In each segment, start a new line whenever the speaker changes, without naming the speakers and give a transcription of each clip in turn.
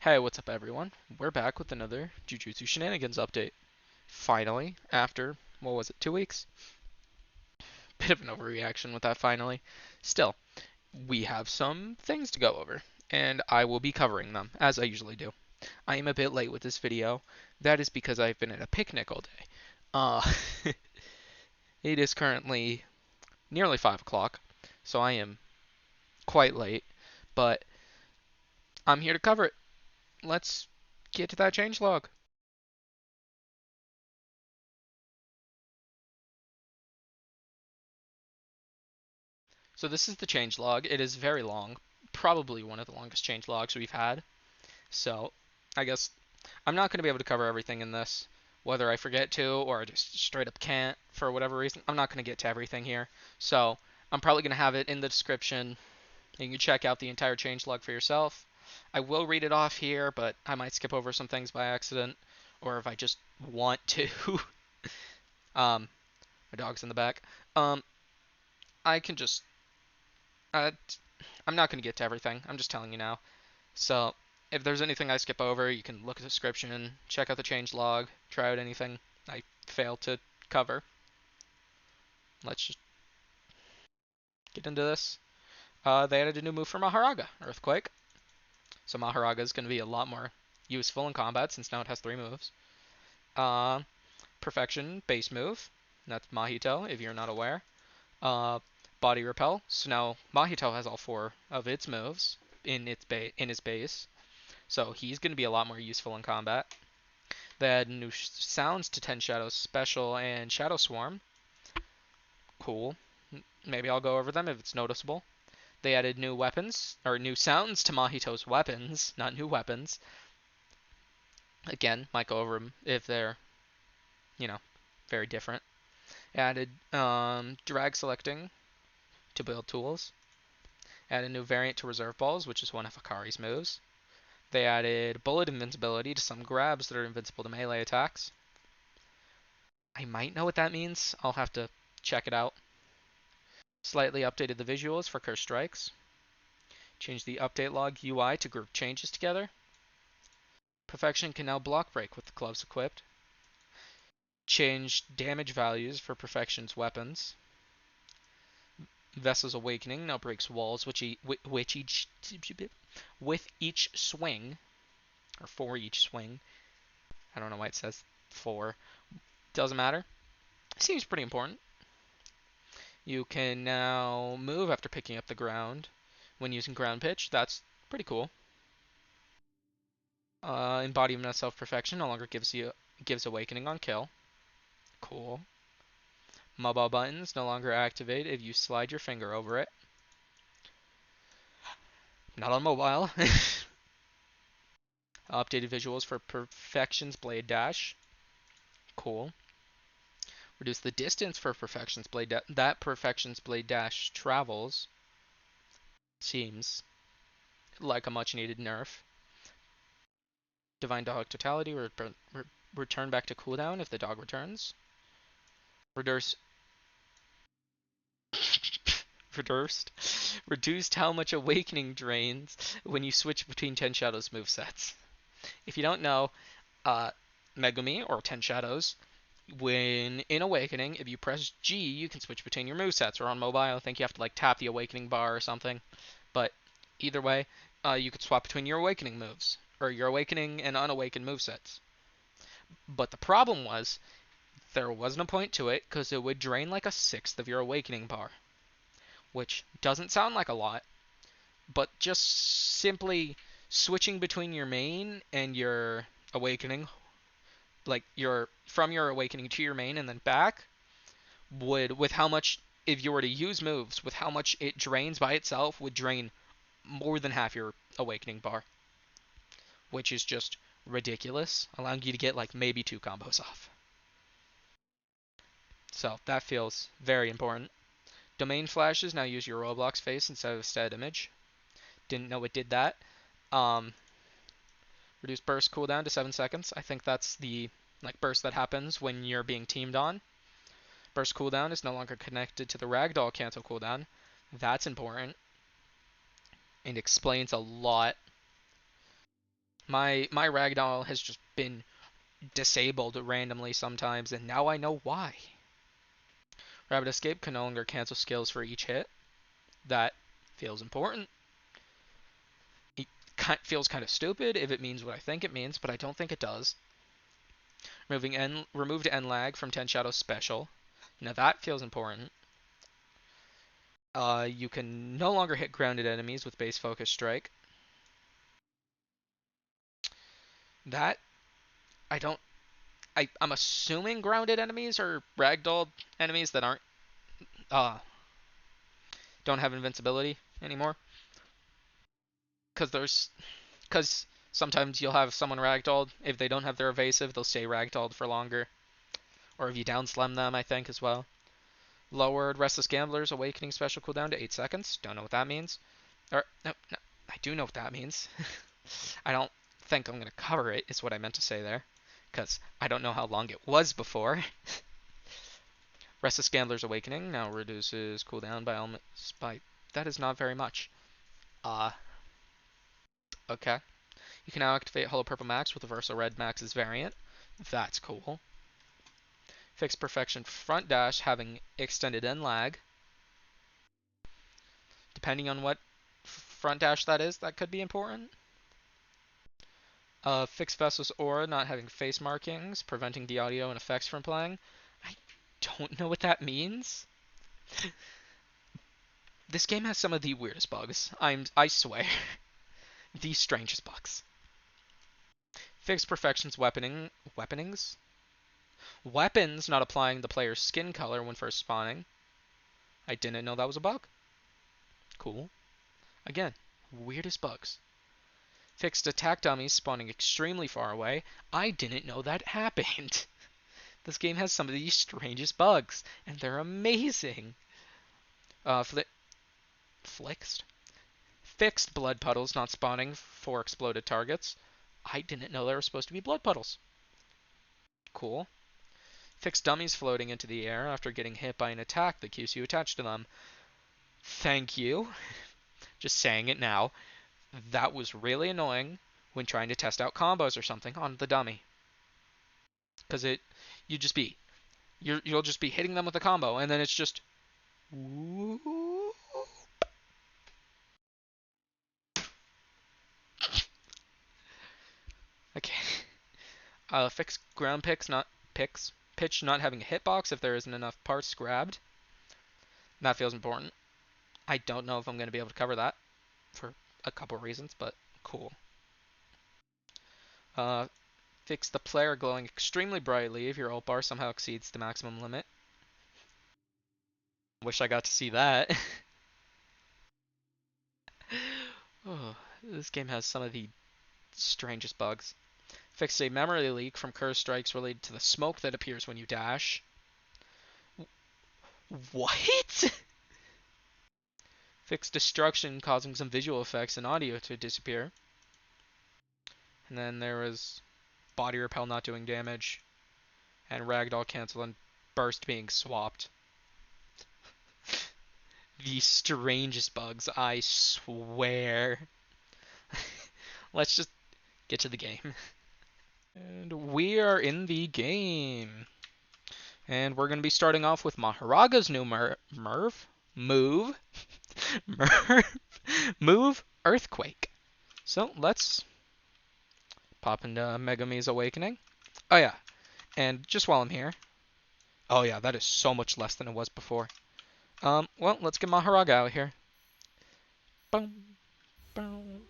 Hey, what's up everyone? We're back with another Jujutsu Shenanigans update. Finally, after, what was it, 2 weeks? Bit of an overreaction with that finally. Still, we have some things to go over, and I will be covering them, as I usually do. I am a bit late with this video. That is because I've been at a picnic all day. Uh, it is currently nearly 5 o'clock, so I am quite late, but I'm here to cover it. Let's get to that changelog. So this is the changelog. It is very long, probably one of the longest changelogs we've had. So I guess I'm not going to be able to cover everything in this, whether I forget to or I just straight up can't for whatever reason. I'm not going to get to everything here. So I'm probably going to have it in the description. You can check out the entire changelog for yourself. I will read it off here, but I might skip over some things by accident, or if I just want to. um, my dog's in the back. Um, I can just. Uh, I'm not going to get to everything. I'm just telling you now. So if there's anything I skip over, you can look at the description, check out the change log, try out anything I fail to cover. Let's just get into this. They added a new move for Maharaga, Earthquake. So Maharaga is going to be a lot more useful in combat since now it has 3 moves. Uh, Perfection, base move. That's Mahito, if you're not aware. Uh, Body Repel. So now Mahito has all 4 of its moves in his base. So he's going to be a lot more useful in combat. They add new sounds to Ten Shadows Special and Shadow Swarm. Cool. Maybe I'll go over them if it's noticeable. They added new weapons, or new sounds to Mahito's weapons, not new weapons. Again, might go over them if they're, you know, very different. Added drag selecting to build tools. Added a new variant to Reserve Balls, which is one of Akari's moves. They added bullet invincibility to some grabs that are invincible to melee attacks. I might know what that means. I'll have to check it out. Slightly updated the visuals for Curse Strikes. Changed the update log UI to group changes together. Perfection can now block break with the gloves equipped. Changed damage values for Perfection's weapons. Vessel's Awakening now breaks walls with each swing, or for each swing. I don't know why it says for. Doesn't matter. Seems pretty important. You can now move after picking up the ground when using ground pitch. That's pretty cool. Embodiment of self-perfection no longer gives awakening on kill. Cool. Mobile buttons no longer activate if you slide your finger over it. Not on mobile. Updated visuals for Perfection's Blade Dash. Cool. Reduce the distance for Perfection's Blade that Perfection's Blade Dash travels. Seems like a much needed nerf. Divine Dog Totality return back to cooldown if the dog returns. Reduce reduced how much awakening drains when you switch between Ten Shadows movesets. If you don't know, Megumi or Ten Shadows, when in Awakening, if you press G, you can switch between your movesets. Or on mobile, I think you have to like tap the Awakening bar or something. But either way, you could swap between your Awakening moves or your Awakening and Unawakened movesets. But the problem was there wasn't a point to it because it would drain like a sixth of your Awakening bar, which doesn't sound like a lot, but just simply switching between your main and your Awakening, like from your Awakening to your main and then back, with how much, if you were to use moves, with how much it drains by itself, would drain more than half your Awakening bar, which is just ridiculous, allowing you to get like maybe 2 combos off. So that feels very important. Domain flashes now use your Roblox face instead of a stat image. Didn't know it did that. Um, Reduce burst cooldown to 7 seconds. I think that's the like burst that happens when you're being teamed on. Burst cooldown is no longer connected to the ragdoll cancel cooldown. That's important and explains a lot. My ragdoll has just been disabled randomly sometimes, and now I know why. Rapid Escape can no longer cancel skills for each hit. That feels important. It feels kind of stupid if it means what I think it means, but I don't think it does. Removed N lag from 10 Shadow Special. Now that feels important. You can no longer hit grounded enemies with base focus strike. That I don't. I'm assuming grounded enemies are ragdoll enemies that aren't uh don't have invincibility anymore. Because sometimes you'll have someone ragdolled. If they don't have their evasive, they'll stay ragdolled for longer. Or if you down slam them, I think as well. Lowered Restless Gambler's Awakening special cooldown to 8 seconds. Don't know what that means. Or no, I do know what that means. I don't think I'm gonna cover it. Is what I meant to say there, because I don't know how long it was before. Restless Gambler's Awakening now reduces cooldown by almost by. That is not very much. Uh, okay. You can now activate Hollow Purple Max with the Verso Red Max's variant. That's cool. Fixed Perfection Front Dash having extended end lag. Depending on what front dash that is, that could be important. Fixed Vessel's Aura not having face markings, preventing the audio and effects from playing. I don't know what that means. This game has some of the weirdest bugs. I swear. The strangest bugs. Fixed Perfection's weaponings? Weapons not applying the player's skin color when first spawning. I didn't know that was a bug. Cool. Again, weirdest bugs. Fixed attack dummies spawning extremely far away. I didn't know that happened. This game has some of the strangest bugs, and they're amazing. Flixed? Fixed blood puddles not spawning for exploded targets. I didn't know there were supposed to be blood puddles. Cool. Fixed dummies floating into the air after getting hit by an attack that keeps you attached to them. Thank you. Just saying it now. That was really annoying when trying to test out combos or something on the dummy. Because you just be you'll just be hitting them with a combo, and then it's just okay. Fix ground pitch not having a hitbox if there isn't enough parts grabbed. That feels important. I don't know if I'm going to be able to cover that for a couple reasons, but cool. Uh, Fix the player glowing extremely brightly if your ult bar somehow exceeds the maximum limit. Wish I got to see that. Oh, this game has some of the strangest bugs. Fixed a memory leak from curse strikes related to the smoke that appears when you dash. What? Fixed destruction causing some visual effects and audio to disappear. And then there was body repel not doing damage, and ragdoll cancel and burst being swapped. The strangest bugs, I swear. Let's just get to the game. And we are in the game. And we're going to be starting off with Mahoraga's new move. Move Earthquake. So let's pop into Megumi's Awakening. Oh yeah, and just while I'm here. Oh yeah, that is so much less than it was before. Well, let's get Maharaga out here. Boom, boom.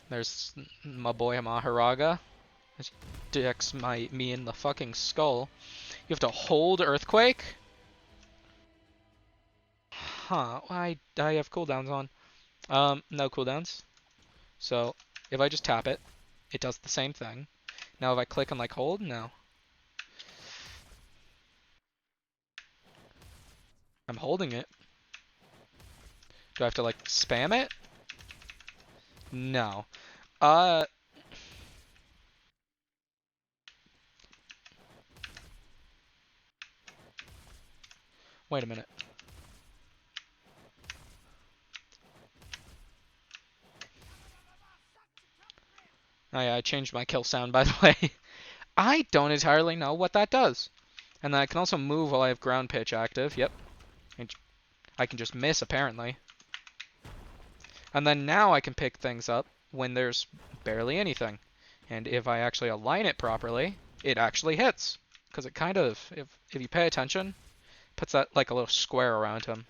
There's my boy Maharaga. This decks me in the fucking skull. You have to hold Earthquake? Huh, I have cooldowns on. No cooldowns. So, if I just tap it, it does the same thing. Now if I click on like hold, no. I'm holding it. Do I have to like spam it? No. Uh, Wait a minute. Oh yeah, I changed my kill sound, by the way. I don't entirely know what that does. And then I can also move while I have ground pitch active. Yep. I can just miss, apparently. And then now I can pick things up when there's barely anything. And if I actually align it properly, it actually hits. Because it kind of, if you pay attention, puts that like a little square around him.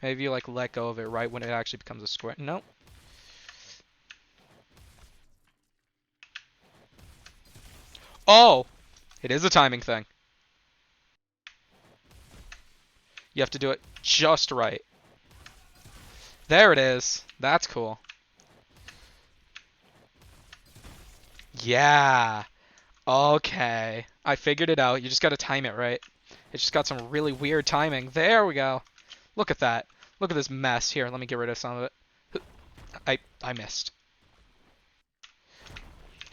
Maybe you like let go of it right when it actually becomes a square. Nope. Oh! It is a timing thing. You have to do it just right. There it is. That's cool. Yeah. Okay. I figured it out. You just gotta time it right. It's just got some really weird timing. There we go. Look at that. Look at this mess. Here, let me get rid of some of it. I missed.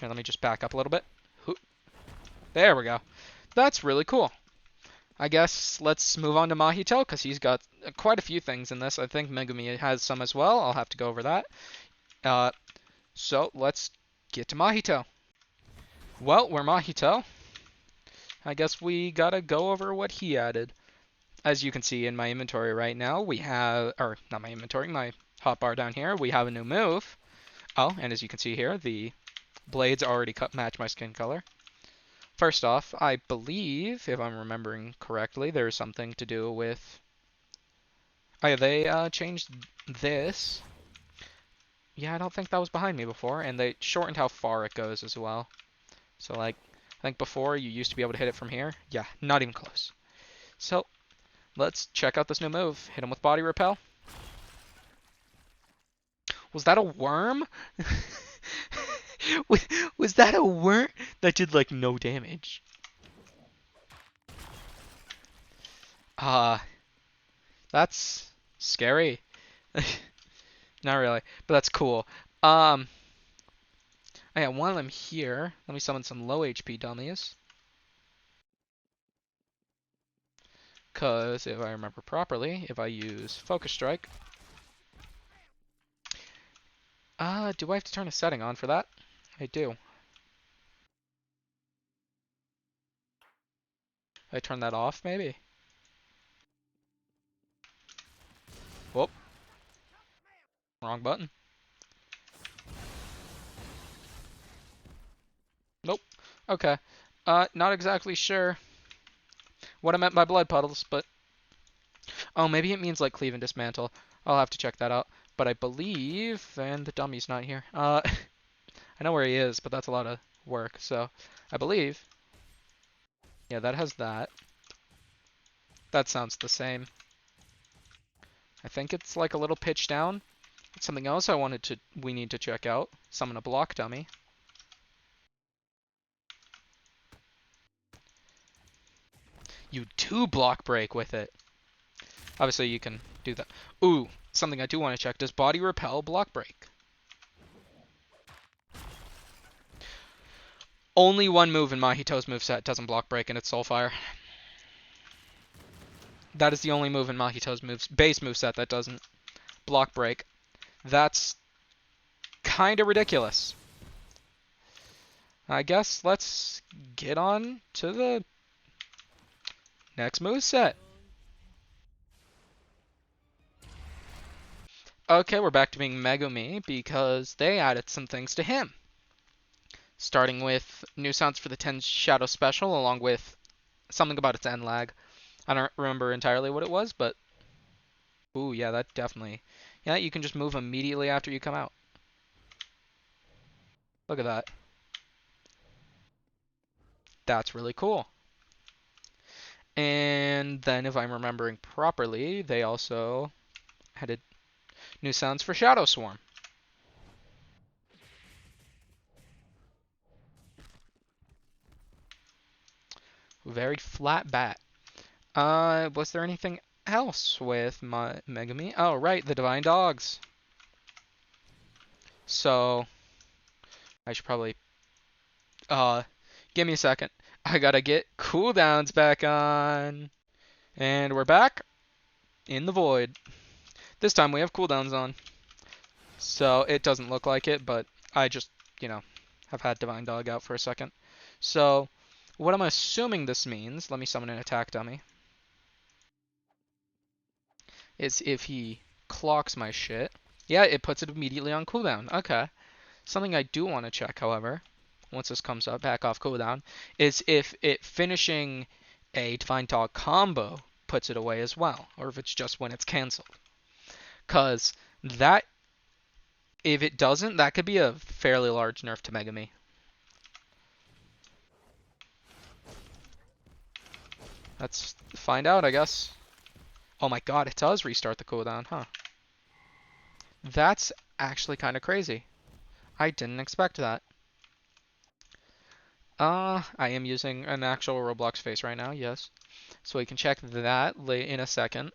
Here, let me just back up a little bit. There we go. That's really cool. I guess let's move on to Mahito, because he's got quite a few things in this. I think Megumi has some as well. I'll have to go over that. Uh, so let's get to Mahito. Well, we're Mahito. I guess we gotta go over what he added. As you can see in my inventory right now, we have, or not my inventory, my hotbar down here, we have a new move. Oh, and as you can see here, the blades already match my skin color. First off, I believe, if I'm remembering correctly, there's something to do with... Oh yeah, they changed this. Yeah, I don't think that was behind me before, and they shortened how far it goes as well. So like, I think before you used to be able to hit it from here. Yeah, not even close. So, let's check out this new move. Hit him with body repel. Was that a worm? Was that a worm? That did like no damage. Uh, that's scary. Not really, but that's cool. Oh yeah, while I'm here, let me summon some low HP dummies. Because if I remember properly, if I use Focus Strike... do I have to turn a setting on for that? I do. I turn that off, maybe? Whoop. Wrong button. Nope. Okay. Not exactly sure what I meant by blood puddles, but... Oh, maybe it means like cleave and dismantle. I'll have to check that out. But I believe... And the dummy's not here. I know where he is, but that's a lot of work, so... I believe... Yeah, that has that. That sounds the same. I think it's like a little pitch down. Something else we need to check out. Summon a block dummy. You do block break with it. Obviously, you can do that. Ooh, something I do want to check. Does body repel block break? Only one move in Mahito's moveset doesn't block break, and it's Soulfire. That is the only move in Mahito's base moveset that doesn't block break. That's kind of ridiculous. I guess let's get on to the next moveset. Okay, we're back to being Megumi because they added some things to him. Starting with new sounds for the 10 Shadow Special, along with something about its end lag. I don't remember entirely what it was, but... Ooh, yeah, that definitely... Yeah, you can just move immediately after you come out. Look at that. That's really cool. And then, if I'm remembering properly, they also added new sounds for Shadow Swarm. Very flat bat. Was there anything else with my Megumi? Oh, right, the Divine Dogs. So, I should probably... give me a second. I gotta get cooldowns back on. And we're back in the void. This time we have cooldowns on. So, it doesn't look like it, but I just, Have had Divine Dog out for a second. So, what I'm assuming this means, let me summon an attack dummy, is if he clocks my shit, yeah, it puts it immediately on cooldown. Okay. Something I do want to check, however, once this comes up, back off cooldown, is if it finishing a Divine Dog combo puts it away as well, or if it's just when it's cancelled. Because that, if it doesn't, that could be a fairly large nerf to Megami. Let's find out, I guess. Oh my god, it does restart the cooldown, huh? That's actually kind of crazy. I didn't expect that. I am using an actual Roblox face right now, yes. So we can check that in a second.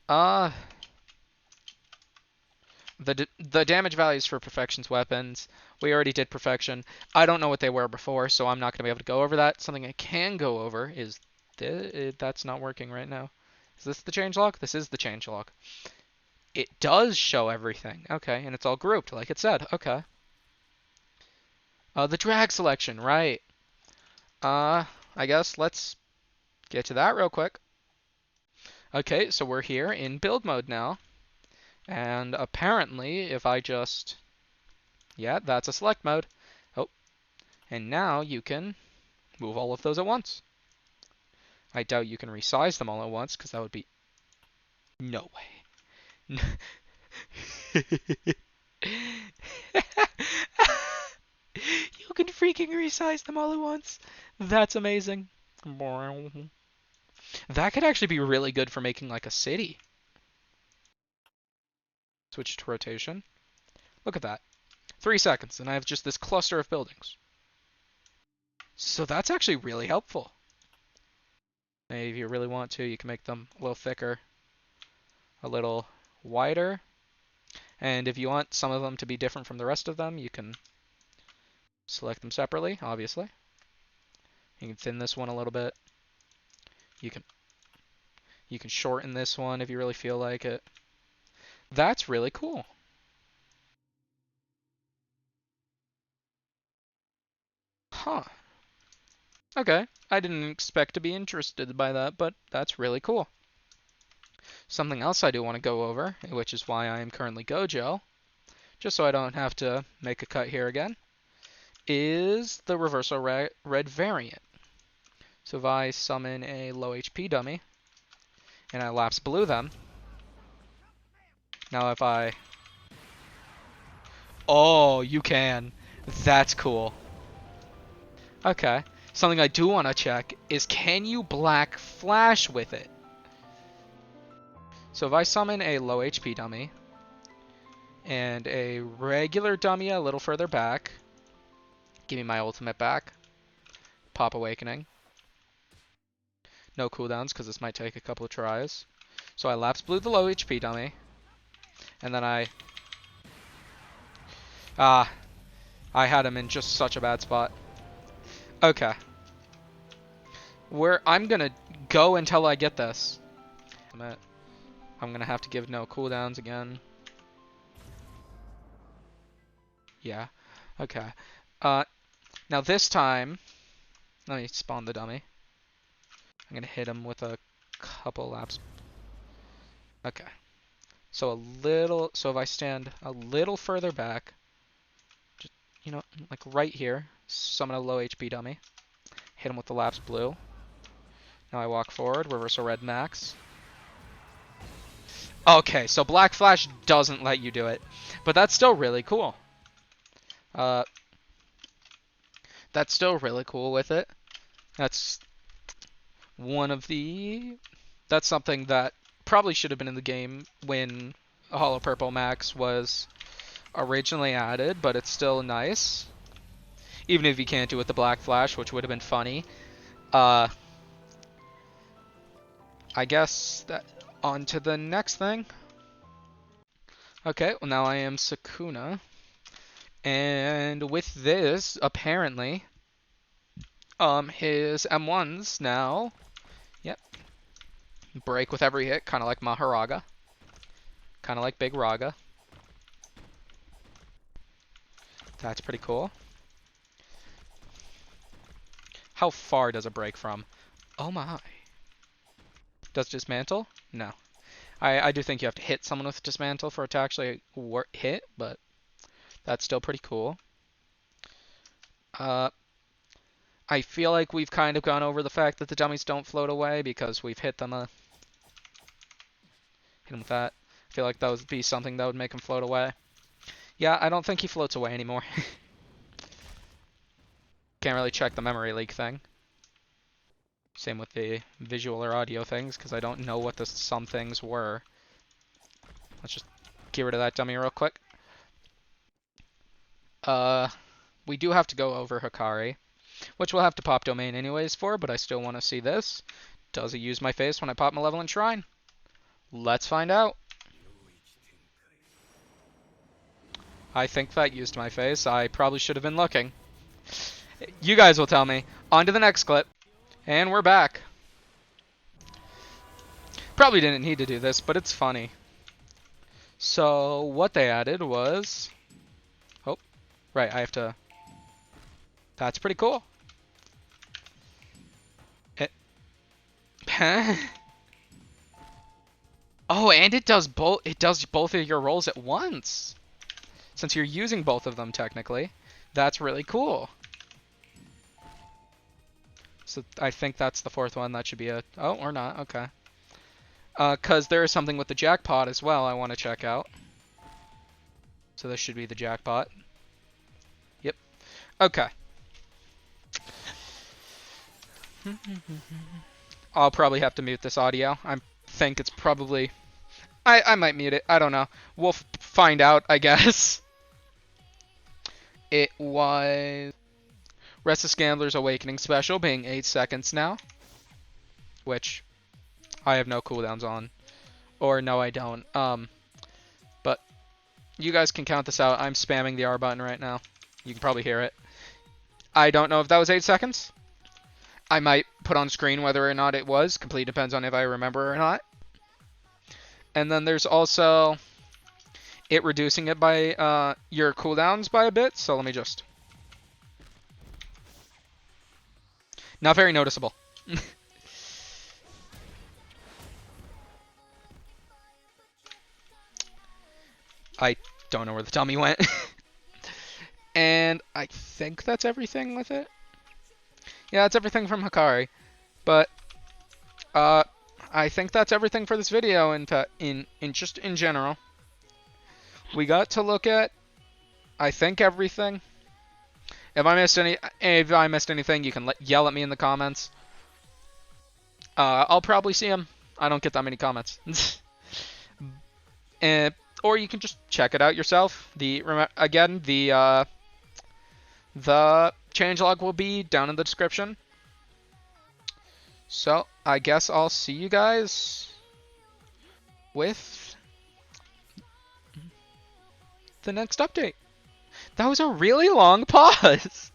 Uh, the damage values for Perfection's weapons, we already did Perfection. I don't know what they were before, so I'm not going to be able to go over that. Something I can go over is that's not working right now. Is this the changelog? This is the changelog. It does show everything. Okay, and it's all grouped, like it said. Okay. The drag selection, right. I guess let's get to that real quick. Okay, so we're here in build mode now. And apparently, if I just... Yeah, that's a select mode. Oh, and now you can move all of those at once. I doubt you can resize them all at once, because that would be... No way. You can freaking resize them all at once. That's amazing. That could actually be really good for making like a city. Switch to rotation. Look at that. 3 seconds, and I have just this cluster of buildings. So that's actually really helpful. Maybe if you really want to, you can make them a little thicker, a little wider. And if you want some of them to be different from the rest of them, you can select them separately, obviously. You can thin this one a little bit. You can shorten this one if you really feel like it. That's really cool. Huh. Okay. I didn't expect to be interested by that, but that's really cool. Something else I do want to go over, which is why I am currently Gojo, just so I don't have to make a cut here again, is the reversal red variant. So if I summon a low HP dummy, and I lapse blue them, now if I... Oh, you can. That's cool. Okay. Something I do want to check is, can you black flash with it? So if I summon a low HP dummy, and a regular dummy a little further back, give me my ultimate back, pop awakening. No cooldowns, because this might take a couple of tries. So I lapse blue the low HP dummy, and then I had him in just such a bad spot. Okay. I'm gonna go until I get this. I'm gonna have to give no cooldowns again. Yeah. Okay. Now this time, let me spawn the dummy. I'm gonna hit him with a couple laps. Okay. So if I stand a little further back, just, like right here, summon a low HP dummy, hit him with the lapse blue. Now I walk forward, reversal red max. Okay, so Black Flash doesn't let you do it, but that's still really cool. That's still really cool with it. That's that's something that probably should have been in the game when Hollow Purple Max was originally added, but it's still nice. Even if you can't do it with the Black Flash, which would have been funny. I guess that on to the next thing. Okay, well now I am Sukuna. And with this, apparently, his M1s now, yep, break with every hit, kind of like Maharaga. Kind of like Big Raga. That's pretty cool. How far does it break from? Oh my. Does dismantle? No. I do think you have to hit someone with dismantle for it to actually hit, but that's still pretty cool. I feel like we've kind of gone over the fact that the dummies don't float away because we've hit them with that. I feel like that would be something that would make him float away. Yeah, I don't think he floats away anymore. Can't really check the memory leak thing. Same with the visual or audio things, because I don't know what some things were. Let's just get rid of that dummy real quick. We do have to go over Hikari, which we'll have to pop domain anyways for, but I still want to see this. Does it use my face when I pop Malevolent Shrine? Let's find out. I think that used my face. I probably should have been looking. You guys will tell me. On to the next clip. And we're back. Probably didn't need to do this, but it's funny. So what they added was... Oh, right, I have to... That's pretty cool. Oh, and it does both. It does both of your rolls at once. Since you're using both of them technically, that's really cool. So I think that's the fourth one. That should be a... Oh, or not. Okay. Because there is something with the jackpot as well I want to check out. So this should be the jackpot. Yep. Okay. I'll probably have to mute this audio. I think it's probably... I might mute it. I don't know. We'll find out, I guess. It was... Restless Gambler's Awakening Special being 8 seconds now. Which I have no cooldowns on. Or no, I don't. But you guys can count this out. I'm spamming the R button right now. You can probably hear it. I don't know if that was 8 seconds. I might put on screen whether or not it was. Completely depends on if I remember or not. And then there's also it reducing it by your cooldowns by a bit. So let me just... Not very noticeable. I don't know where the dummy went. And I think that's everything with it. Yeah, that's everything from Hikari. But I think that's everything for this video in just in general. We got to look at I think everything. If I missed anything, you can yell at me in the comments. I'll probably see them. I don't get that many comments. Or you can just check it out yourself. The changelog will be down in the description. So I guess I'll see you guys with the next update. That was a really long pause.